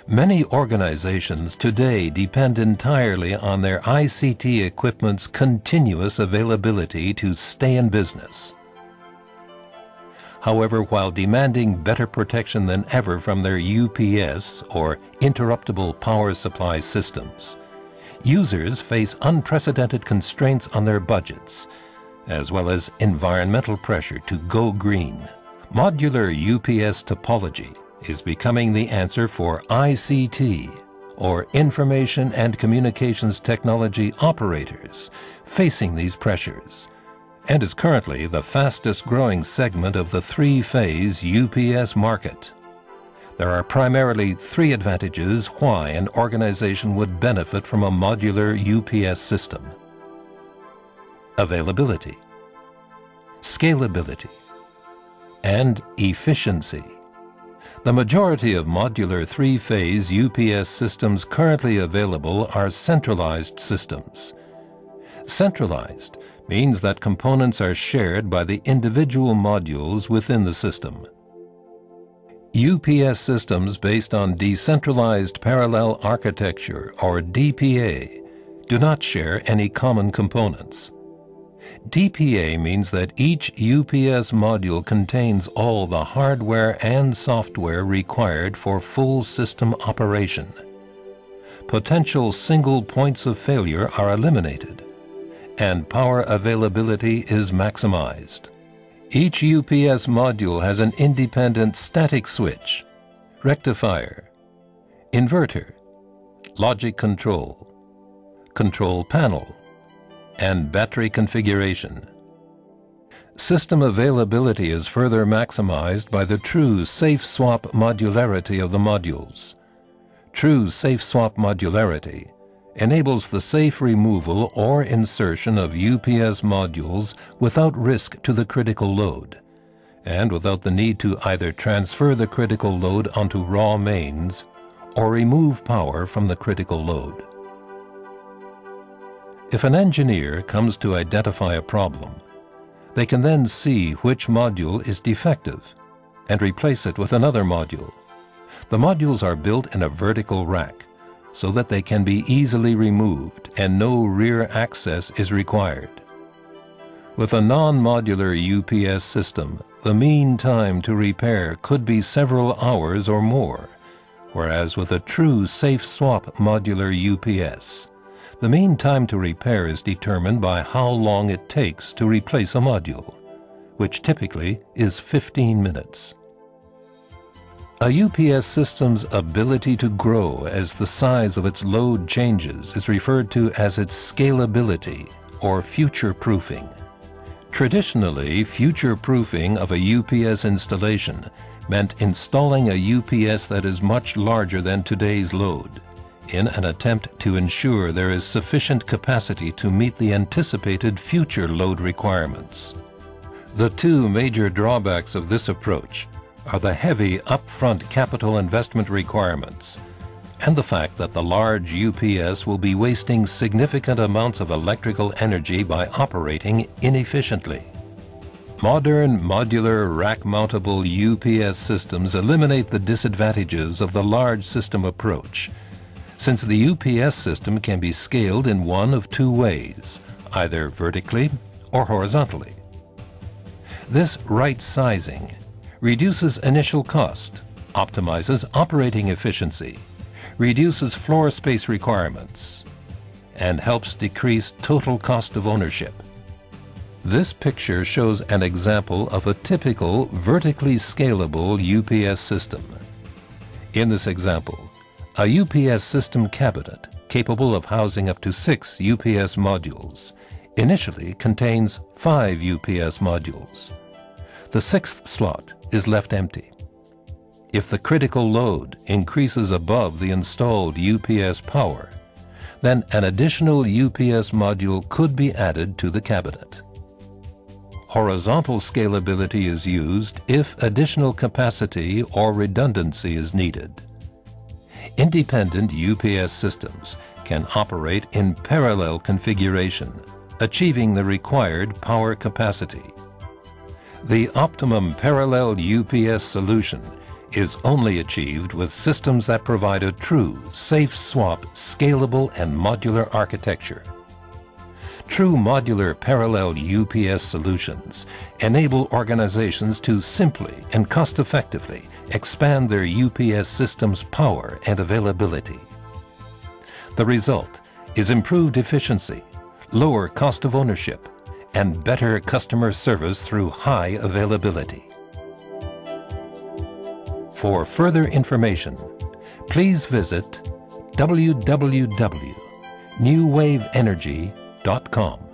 Many organizations today depend entirely on their ICT equipment's continuous availability to stay in business. However, while demanding better protection than ever from their UPS or interruptible power supply systems, users face unprecedented constraints on their budgets, as well as environmental pressure to go green. Modular UPS topology is becoming the answer for ICT, or Information and Communications Technology operators, facing these pressures, and is currently the fastest growing segment of the three-phase UPS market. There are primarily three advantages why an organization would benefit from a modular UPS system: availability, scalability, and efficiency. The majority of modular three-phase UPS systems currently available are centralized systems. Centralized means that components are shared by the individual modules within the system. UPS systems based on decentralized parallel architecture, or DPA, do not share any common components. DPA means that each UPS module contains all the hardware and software required for full system operation. Potential single points of failure are eliminated, and power availability is maximized. Each UPS module has an independent static switch, rectifier, inverter, logic control, control panel, and battery configuration. System availability is further maximized by the true safe swap modularity of the modules. True safe swap modularity enables the safe removal or insertion of UPS modules without risk to the critical load, and without the need to either transfer the critical load onto raw mains or remove power from the critical load. If an engineer comes to identify a problem, they can then see which module is defective and replace it with another module. The modules are built in a vertical rack so that they can be easily removed and no rear access is required. With a non-modular UPS system, the mean time to repair could be several hours or more, whereas with a true safe swap modular UPS, the mean time to repair is determined by how long it takes to replace a module, which typically is 15 minutes. A UPS system's ability to grow as the size of its load changes is referred to as its scalability or future-proofing. Traditionally, future-proofing of a UPS installation meant installing a UPS that is much larger than today's load, in an attempt to ensure there is sufficient capacity to meet the anticipated future load requirements. The two major drawbacks of this approach are the heavy upfront capital investment requirements and the fact that the large UPS will be wasting significant amounts of electrical energy by operating inefficiently. Modern modular rack-mountable UPS systems eliminate the disadvantages of the large system approach, since the UPS system can be scaled in one of two ways, either vertically or horizontally. This right sizing reduces initial cost, optimizes operating efficiency, reduces floor space requirements, and helps decrease total cost of ownership. This picture shows an example of a typical vertically scalable UPS system. In this example, a UPS system cabinet capable of housing up to 6 UPS modules initially contains 5 UPS modules. The 6th slot is left empty. If the critical load increases above the installed UPS power, then an additional UPS module could be added to the cabinet. Horizontal scalability is used if additional capacity or redundancy is needed. Independent UPS systems can operate in parallel configuration, achieving the required power capacity. The optimum parallel UPS solution is only achieved with systems that provide a true, safe swap, scalable and modular architecture. True modular parallel UPS solutions enable organizations to simply and cost-effectively expand their UPS system's power and availability. The result is improved efficiency, lower cost of ownership, and better customer service through high availability. For further information, please visit www.newwaveenergy.com.